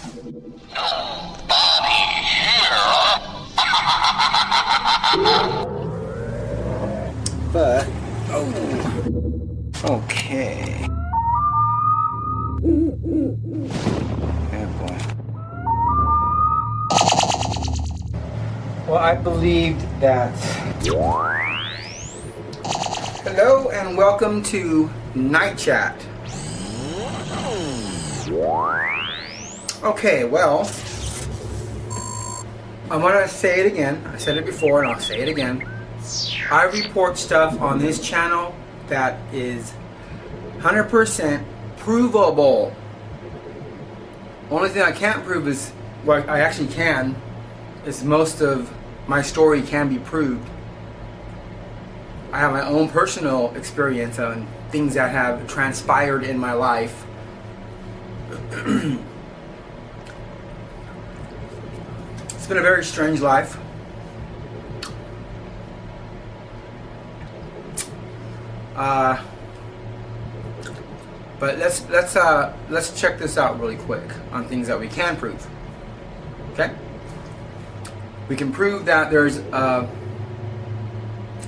But, okay. Oh boy. Well, I believed that. Hello and welcome to Night Chat. Okay, well, I'm gonna say it again. I said it before and I'll say it again. I report stuff on this channel that is 100% provable. Only thing I can't prove is, well, I actually can, is most of my story can be proved. I have my own personal experience on things that have transpired in my life. It's been a very strange life. But let's check this out really quick on things that we can prove. Okay? We can prove that there's a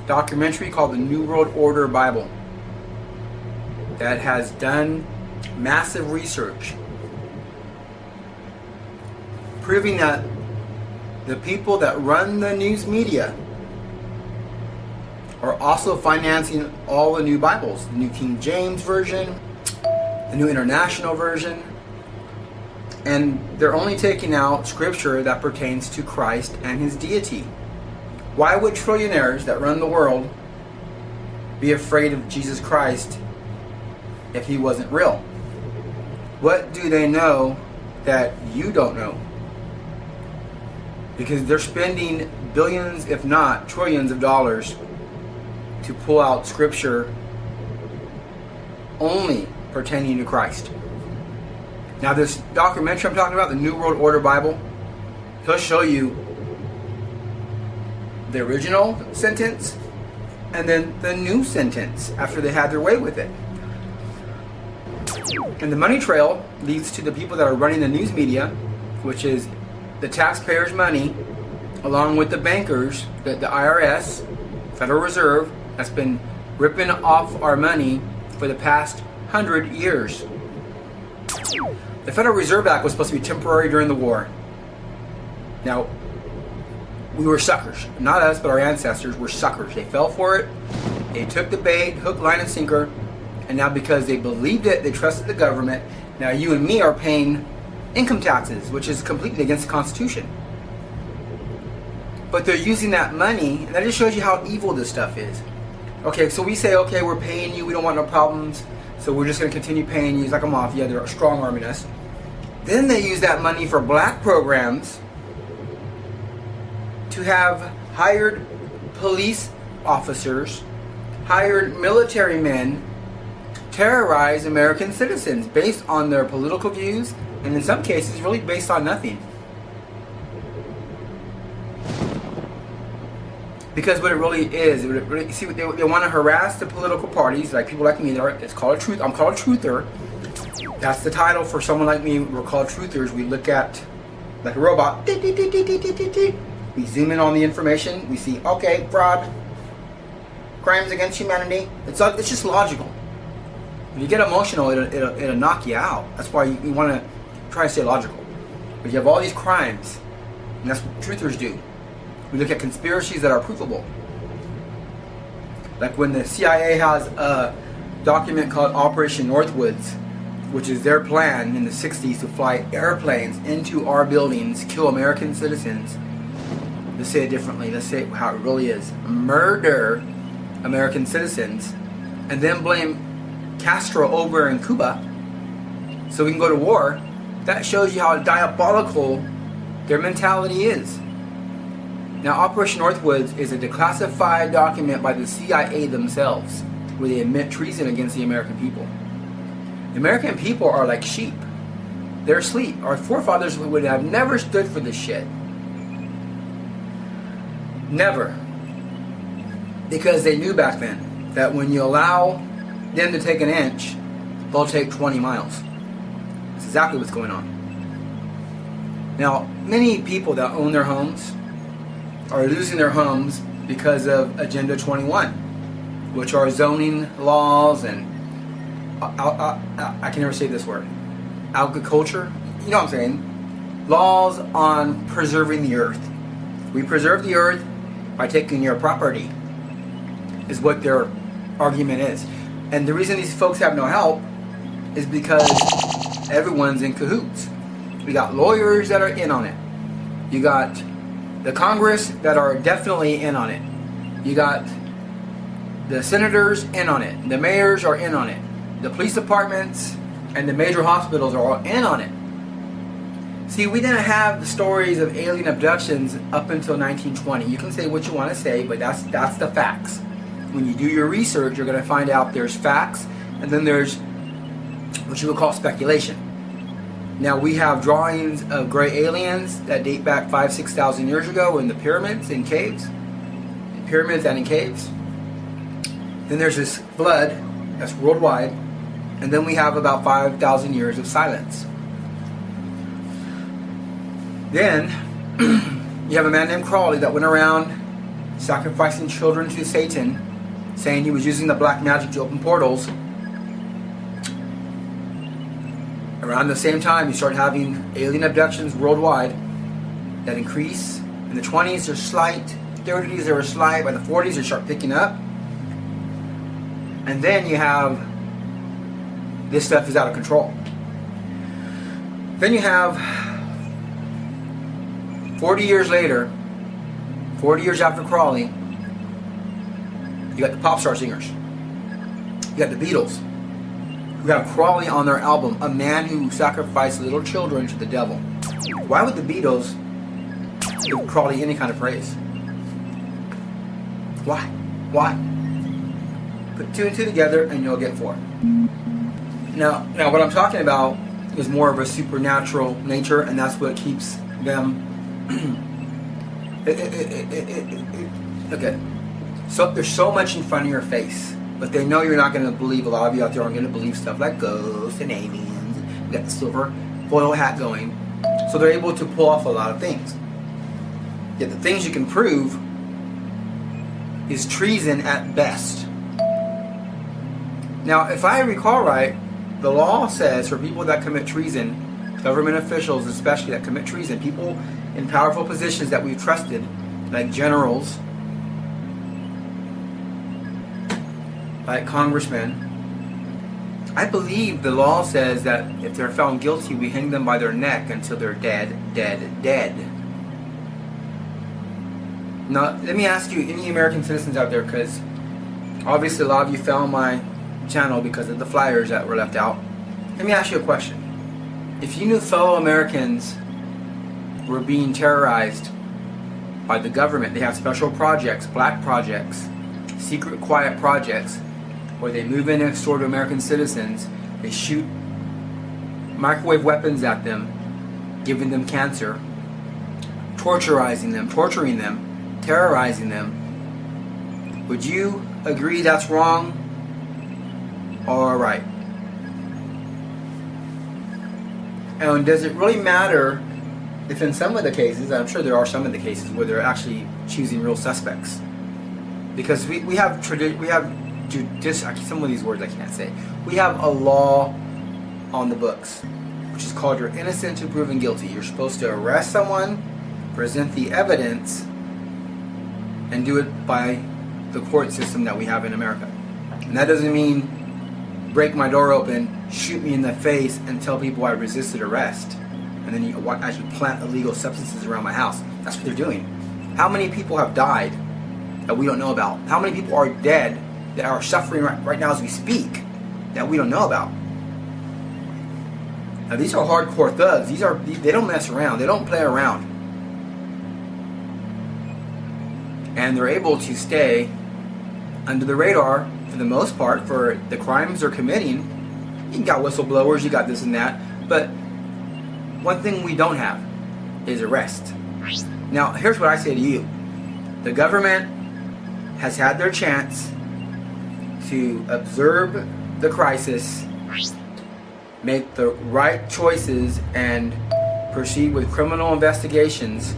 documentary called the New World Order Bible that has done massive research proving that the people that run the news media are also financing all the new Bibles, the New King James Version, the New International Version, and they're only taking out scripture that pertains to Christ and his deity. Why would trillionaires that run the world be afraid of Jesus Christ if he wasn't real? What do they know that you don't know? Because they're spending billions, if not trillions of dollars to pull out scripture only pertaining to Christ. Now this documentary I'm talking about, the New World Order Bible, he'll show you the original sentence and then the new sentence after they had their way with it. And the money trail leads to the people that are running the news media, which is the taxpayers' money, along with the bankers, the IRS, Federal Reserve, that's been ripping off our money for the past 100 years. The Federal Reserve Act was supposed to be temporary during the war. Now, we were suckers. Not us, but our ancestors were suckers. They fell for it. They took the bait, hook, line, and sinker. And now because they believed it, they trusted the government. Now you and me are paying income taxes, which is completely against the Constitution. But they're using that money, and that just shows you how evil this stuff is. Okay, so we say, okay, we're paying you, we don't want no problems, so we're just going to continue paying you. It's like a mafia, they're strong-arming us. Then they use that money for black programs to have hired police officers, hired military men terrorize American citizens based on their political views, and in some cases really based on nothing. Because what it really is, see, they want to harass the political parties, like people like me. It's called a truth. I'm called a truther. That's the title for someone like me. We're called truthers. We look at like a robot. We zoom in on the information. We see, okay, fraud, crimes against humanity. It's just logical. If you get emotional, it'll knock you out. That's why you want to try to stay logical. But you have all these crimes, and that's what truthers do. We look at conspiracies that are provable. Like when the CIA has a document called Operation Northwoods, which is their plan in the 60s to fly airplanes into our buildings, kill American citizens. Let's say it differently. Let's say how it really is. Murder American citizens and then blame Castro over in Cuba so we can go to war. That shows you how diabolical their mentality is. Now, Operation Northwoods is a declassified document by the CIA themselves, where they admit treason against the American people. The American people are like sheep. They're asleep. Our forefathers would have never stood for this shit. Never. Because they knew back then that when you allow them to take an inch, they'll take 20 miles. That's exactly what's going on. Now, many people that own their homes are losing their homes because of Agenda 21, which are zoning laws and I can never say this word, agriculture, you know what I'm saying, laws on preserving the earth. We preserve the earth by taking your property, is what their argument is. And the reason these folks have no help is because everyone's in cahoots. We got lawyers that are in on it. You got the Congress that are definitely in on it. You got the senators in on it. The mayors are in on it. The police departments and the major hospitals are all in on it. See, we didn't have the stories of alien abductions up until 1920. You can say what you want to say, but that's the facts. When you do your research, you're going to find out there's facts, and then there's what you would call speculation. Now, we have drawings of gray aliens that date back 5,000-6,000 years ago in the pyramids and caves. Pyramids and in caves. Then there's this flood that's worldwide. And then we have about 5,000 years of silence. Then you have a man named Crowley that went around sacrificing children to Satan, saying he was using the black magic to open portals. Around the same time, you start having alien abductions worldwide that increase. In the 20s, they're slight. 30s, they were slight. By the 40s, they start picking up. And then you have this stuff is out of control. Then you have 40 years later, 40 years after Crowley, you got the pop star singers. You got the Beatles, who have Crowley on their album, a man who sacrificed little children to the devil. Why would the Beatles give Crowley any kind of praise? Why? Why? Put two and two together and you'll get four. Now what I'm talking about is more of a supernatural nature, and that's what keeps them okay. So there's so much in front of your face, but they know you're not going to believe. A lot of you out there aren't going to believe stuff like ghosts and aliens. You got the silver foil hat going, so they're able to pull off a lot of things. Yet the things you can prove is treason at best. Now, if I recall right, the law says for people that commit treason, government officials especially that commit treason, people in powerful positions that we've trusted, like generals, like congressmen, I believe the law says that if they're found guilty, we hang them by their neck until they're dead. Now, let me ask you, any American citizens out there, because obviously a lot of you found my channel because of the flyers that were left out. Let me ask you a question. If you knew fellow Americans were being terrorized by the government, they have special projects, black projects, secret quiet projects, where they move in next door to American citizens, they shoot microwave weapons at them, giving them cancer, torturing them, terrorizing them, would you agree that's wrong or right? And does it really matter if in some of the cases, I'm sure there are some of the cases where they're actually choosing real suspects? Because we have some of these words I can't say. We have a law on the books, which is called you're innocent until proven guilty. You're supposed to arrest someone, present the evidence, and do it by the court system that we have in America. And that doesn't mean break my door open, shoot me in the face, and tell people I resisted arrest, and then you actually plant illegal substances around my house. That's what they're doing. How many people have died that we don't know about? How many people are dead that are suffering right now as we speak that we don't know about? Now these are hardcore thugs. They don't mess around. They don't play around. And they're able to stay under the radar for the most part for the crimes they're committing. You got whistleblowers, you got this and that, but one thing we don't have is arrest. Now, here's what I say to you. The government has had their chance to observe the crisis, make the right choices, and proceed with criminal investigations,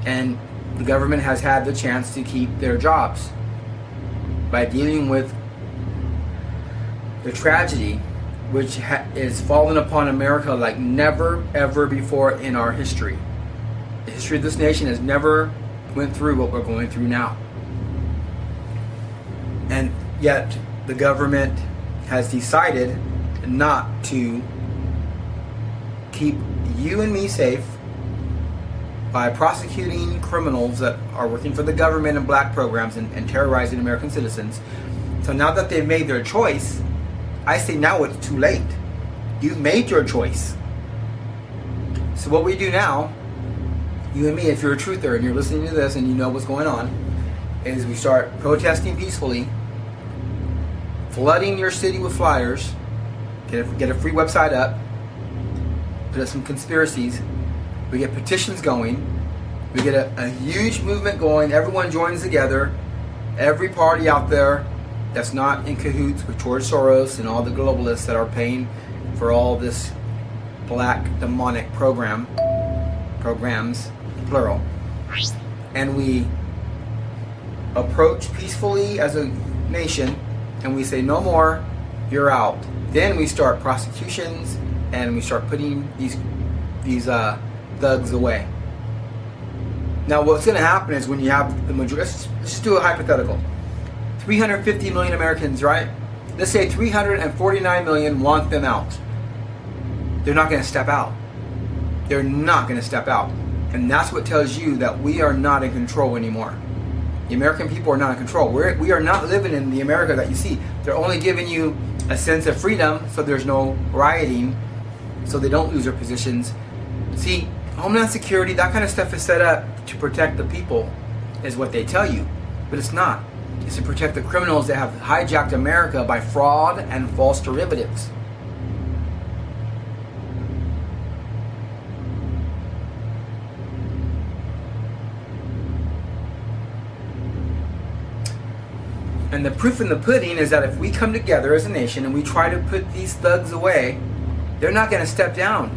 and the government has had the chance to keep their jobs by dealing with the tragedy which is fallen upon America like never ever before in our history. The history of this nation has never went through what we're going through now. And yet the government has decided not to keep you and me safe by prosecuting criminals that are working for the government and black programs and terrorizing American citizens. So now that they've made their choice, I say now it's too late. You've made your choice. So what we do now, you and me, if you're a truther and you're listening to this and you know what's going on, is we start protesting peacefully, flooding your city with flyers, get a free website up, put up some conspiracies, we get petitions going, we get a huge movement going, everyone joins together, every party out there that's not in cahoots with George Soros and all the globalists that are paying for all this black demonic programs, plural. And we approach peacefully as a nation and we say, no more, you're out. Then we start prosecutions and we start putting these thugs away. Now what's going to happen is when you have the majority, let's just do a hypothetical. 350 million Americans, right? Let's say 349 million want them out. They're not going to step out. They're not going to step out. And that's what tells you that we are not in control anymore. The American people are not in control. We are not living in the America that you see. They're only giving you a sense of freedom so there's no rioting, so they don't lose their positions. See, Homeland Security, that kind of stuff is set up to protect the people, is what they tell you. But it's not. It's to protect the criminals that have hijacked America by fraud and false derivatives. And the proof in the pudding is that if we come together as a nation and we try to put these thugs away, they're not going to step down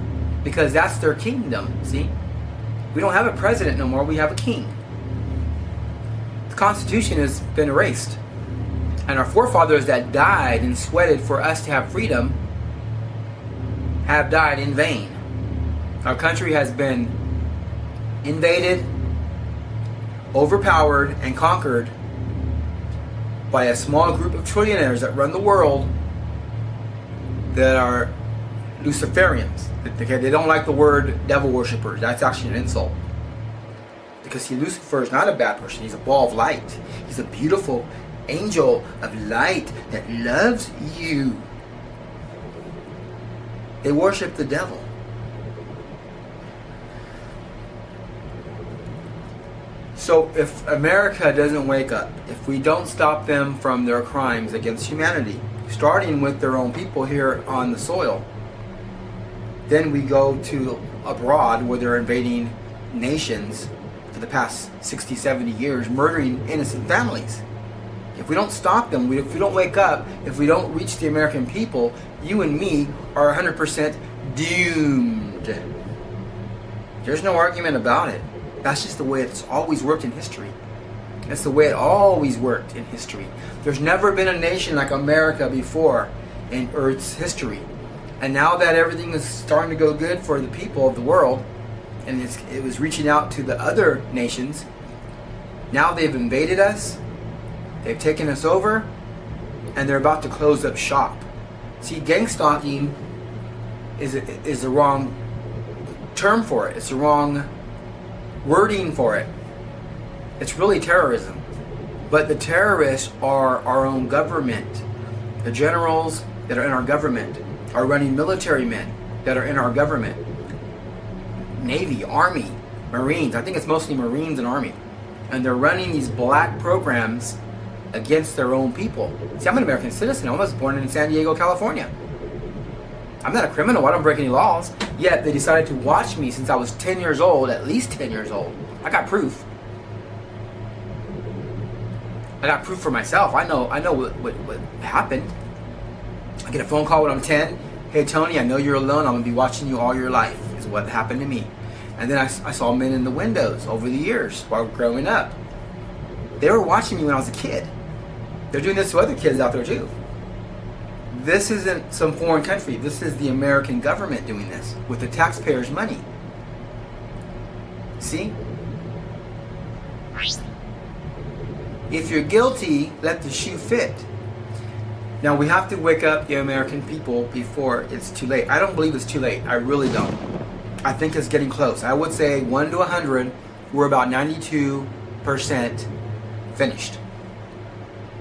because that's their kingdom, see? We don't have a president no more, we have a king. The Constitution has been erased. And our forefathers that died and sweated for us to have freedom have died in vain. Our country has been invaded, overpowered, and conquered by a small group of trillionaires that run the world that are Luciferians. They don't like the word devil worshippers. That's actually an insult. Because see, Lucifer is not a bad person. He's a ball of light. He's a beautiful angel of light that loves you. They worship the devil. So if America doesn't wake up, if we don't stop them from their crimes against humanity, starting with their own people here on the soil, then we go to abroad where they're invading nations for the past 60, 70 years, murdering innocent families. If we don't stop them, if we don't wake up, if we don't reach the American people, you and me are 100% doomed. There's no argument about it. That's just the way it's always worked in history. That's the way it always worked in history. There's never been a nation like America before in Earth's history. And now that everything is starting to go good for the people of the world, and it was reaching out to the other nations, now they've invaded us, they've taken us over, and they're about to close up shop. See, gang stalking is the wrong term for it. It's the wrong wording for it. It's really terrorism. But the terrorists are our own government. The generals that are in our government are running military men that are in our government. Navy, Army, Marines. I think it's mostly Marines and Army. And they're running these black programs against their own people. See, I'm an American citizen. I was born in San Diego, California. I'm not a criminal. I don't break any laws. Yet they decided to watch me since I was 10 years old, at least 10 years old. I got proof. I got proof for myself. I know what happened. I get a phone call when I'm 10. Hey Tony, I know you're alone. I'm going to be watching you all your life. is what happened to me. And then I saw men in the windows over the years while growing up. They were watching me when I was a kid. They're doing this to other kids out there too. This isn't some foreign country. This is the American government doing this with the taxpayers' money. See? If you're guilty, let the shoe fit. Now we have to wake up the American people before it's too late. I don't believe it's too late. I really don't. I think it's getting close. I would say 1 to 100, we're about 92% finished.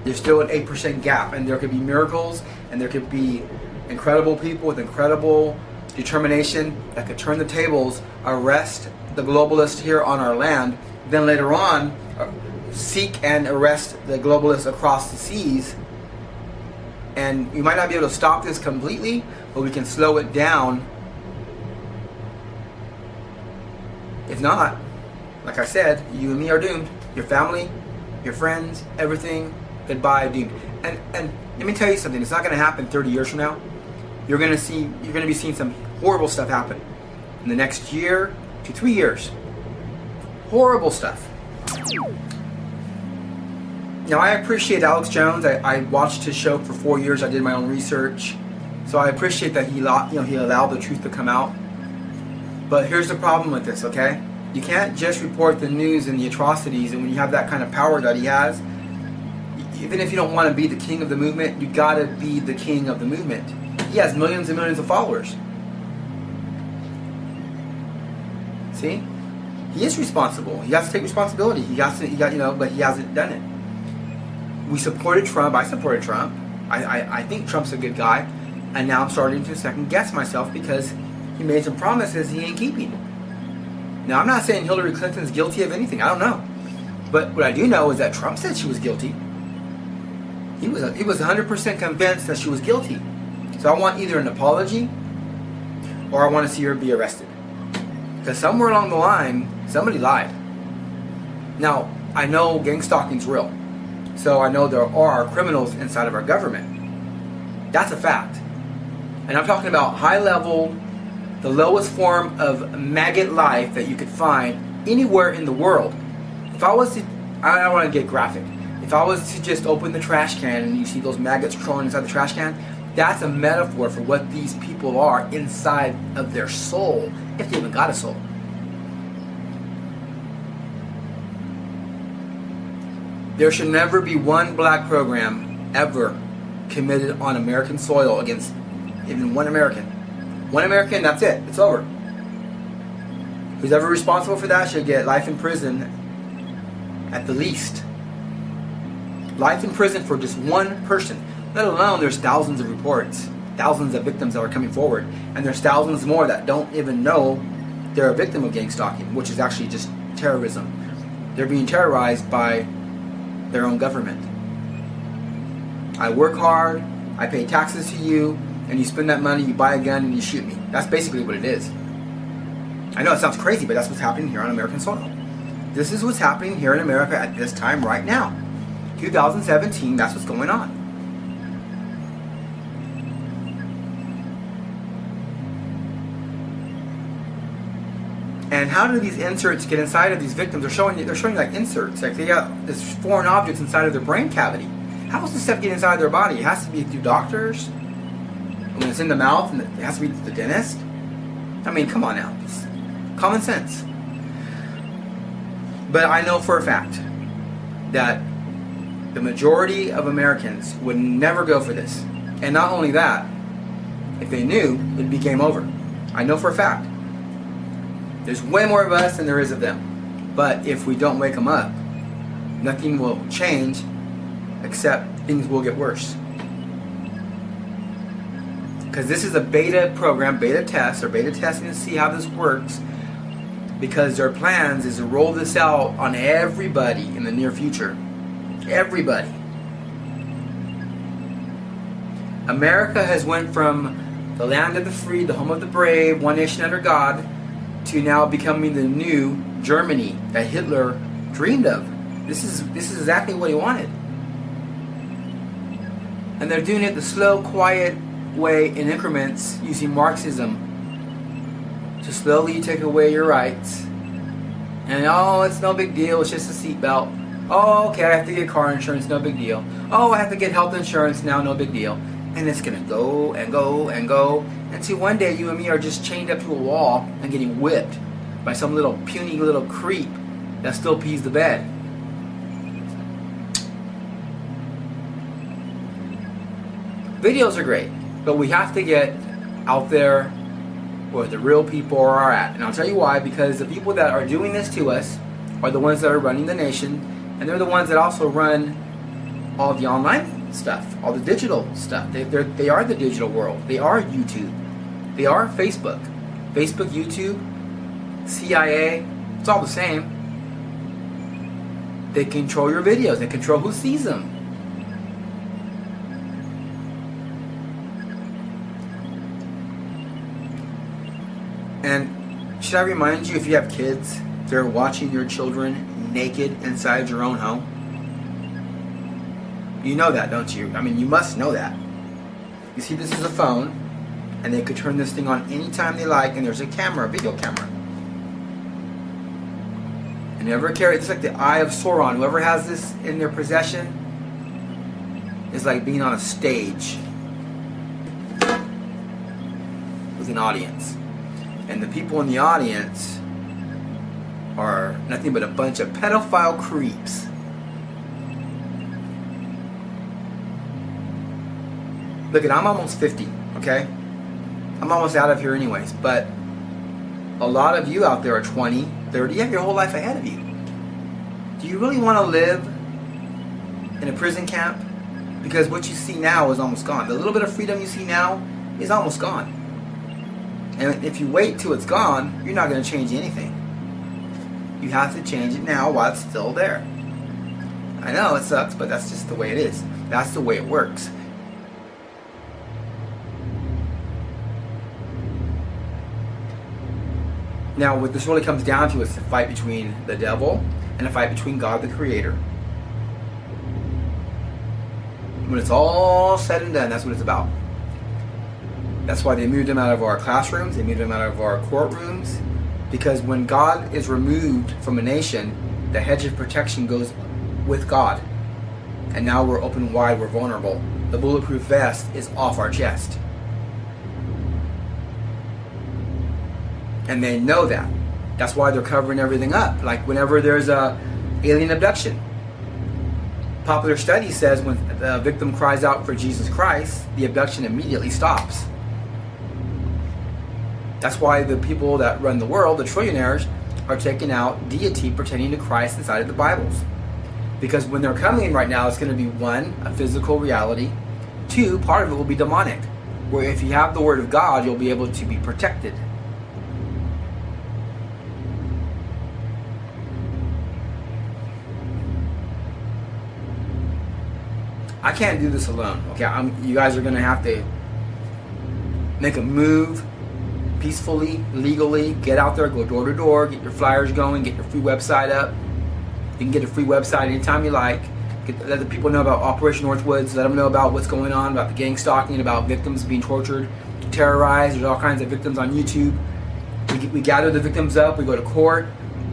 There's still an 8% gap, and there could be miracles, and there could be incredible people with incredible determination that could turn the tables, arrest the globalists here on our land, then later on seek and arrest the globalists across the seas. And we might not be able to stop this completely, but we can slow it down. If not, like I said, you and me are doomed. Your family, your friends, everything, goodbye, doomed. And let me tell you something, it's not gonna happen 30 years from now. You're gonna be seeing some horrible stuff happen in the next year to 3 years. Horrible stuff. Now I appreciate Alex Jones. I watched his show for 4 years. I did my own research, so I appreciate that he allowed the truth to come out. But here's the problem with this, okay? You can't just report the news and the atrocities, and when you have that kind of power that he has, even if you don't want to be the king of the movement, you gotta be the king of the movement. He has millions and millions of followers. See? He is responsible. He has to take responsibility. But he hasn't done it. We supported Trump. I supported Trump. I think Trump's a good guy. And now I'm starting to second guess myself because he made some promises he ain't keeping. Now I'm not saying Hillary Clinton's guilty of anything. I don't know. But what I do know is that Trump said she was guilty. He was 100% convinced that she was guilty. So I want either an apology or I want to see her be arrested. Because somewhere along the line, somebody lied. Now, I know gang stalking's real. So I know there are criminals inside of our government. That's a fact. And I'm talking about high level, the lowest form of maggot life that you could find anywhere in the world. If I was to, I don't want to get graphic. If I was to just open the trash can and you see those maggots crawling inside the trash can, that's a metaphor for what these people are inside of their soul, if they even got a soul. There should never be one black program ever committed on American soil against even one American. One American, that's it. It's over. Who's ever responsible for that should get life in prison at the least. Life in prison for just one person. Let alone there's thousands of reports, thousands of victims that are coming forward, and there's thousands more that don't even know they're a victim of gang stalking, which is actually just terrorism. They're being terrorized by their own government. I work hard, I pay taxes to you, and you spend that money, you buy a gun, and you shoot me. That's basically what it is. I know it sounds crazy, but that's what's happening here on American soil. This is what's happening here in America at this time right now. 2017, that's what's going on. And how do these inserts get inside of these victims? They're showing like inserts, like they got this foreign objects inside of their brain cavity. How does this stuff get inside their body? It has to be through doctors. When it's in the mouth, and it has to be the dentist. I mean, come on now, it's common sense. But I know for a fact that the majority of Americans would never go for this. And not only that, if they knew, it'd be game over. I know for a fact. There's way more of us than there is of them. But if we don't wake them up, nothing will change except things will get worse. Because this is a beta program, beta test, or beta testing to see how this works. Because their plans is to roll this out on everybody in the near future. Everybody. America has went from the land of the free, the home of the brave, one nation under God, to now becoming the new Germany that Hitler dreamed of. This is exactly what he wanted. And they're doing it the slow, quiet way in increments using Marxism to slowly take away your rights. And oh, it's no big deal, it's just a seatbelt. Oh, okay, I have to get car insurance, no big deal. Oh, I have to get health insurance now, no big deal. And it's gonna go and go and go until one day you and me are just chained up to a wall and getting whipped by some little puny little creep that still pees the bed. Videos are great, but we have to get out there where the real people are at. And I'll tell you why, because the people that are doing this to us are the ones that are running the nation, and they're the ones that also run all the online stuff, all the digital stuff. They are the digital world. They are YouTube. They are Facebook. Facebook, YouTube, CIA, it's all the same. They control your videos. They control who sees them. And should I remind you, if you have kids, they're watching your children naked inside your own home? You know that, don't you? I mean, you must know that. You see, this is a phone, and they could turn this thing on anytime they like, and there's a camera, a video camera. And whoever carries, it's like the eye of Sauron. Whoever has this in their possession is like being on a stage with an audience. And the people in the audience are nothing but a bunch of pedophile creeps. Look, I'm almost 50, okay? I'm almost out of here anyways, but a lot of you out there are 20, 30, you have your whole life ahead of you. Do you really want to live in a prison camp? Because what you see now is almost gone. The little bit of freedom you see now is almost gone. And if you wait till it's gone, you're not going to change anything. You have to change it now while it's still there. I know it sucks, but that's just the way it is. That's the way it works. Now, what this really comes down to is a fight between the devil and a fight between God the Creator. When it's all said and done, that's what it's about. That's why they moved him out of our classrooms, they moved him out of our courtrooms, because when God is removed from a nation, the hedge of protection goes with God. And now we're open wide, we're vulnerable. The bulletproof vest is off our chest. And they know that. That's why they're covering everything up. Like whenever there's a alien abduction. Popular study says when the victim cries out for Jesus Christ, the abduction immediately stops. That's why the people that run the world, the trillionaires, are taking out deity pertaining to Christ inside of the Bibles. Because when they're coming in right now, it's going to be one, a physical reality. Two, part of it will be demonic. Where if you have the Word of God, you'll be able to be protected. I can't do this alone. Okay, you guys are going to have to make a move peacefully, legally, get out there, go door to door, get your flyers going, get your free website up. You can get a free website anytime you like. Let the people know about Operation Northwoods, let them know about what's going on, about the gang stalking, about victims being tortured, terrorized. There's all kinds of victims on YouTube. We gather the victims up, we go to court,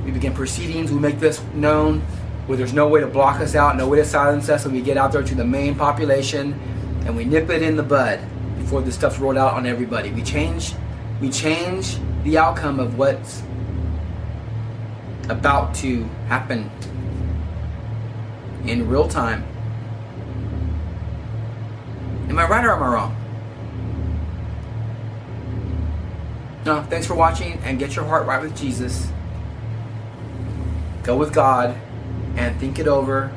we begin proceedings, we make this known, where there's no way to block us out, no way to silence us, and we get out there to the main population, and we nip it in the bud before this stuff's rolled out on everybody. We change the outcome of what's about to happen in real time. Am I right or am I wrong? No, thanks for watching, and get your heart right with Jesus. Go with God and think it over.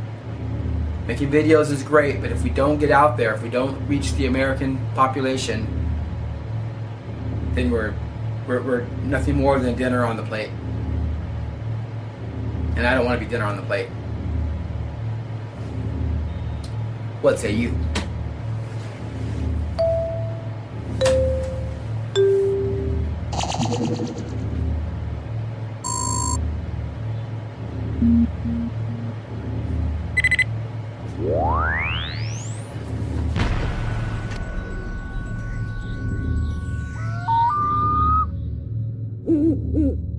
Making videos is great, but if we don't get out there, if we don't reach the American population, then we're nothing more than dinner on the plate. And I don't want to be dinner on the plate. What say you? Mm.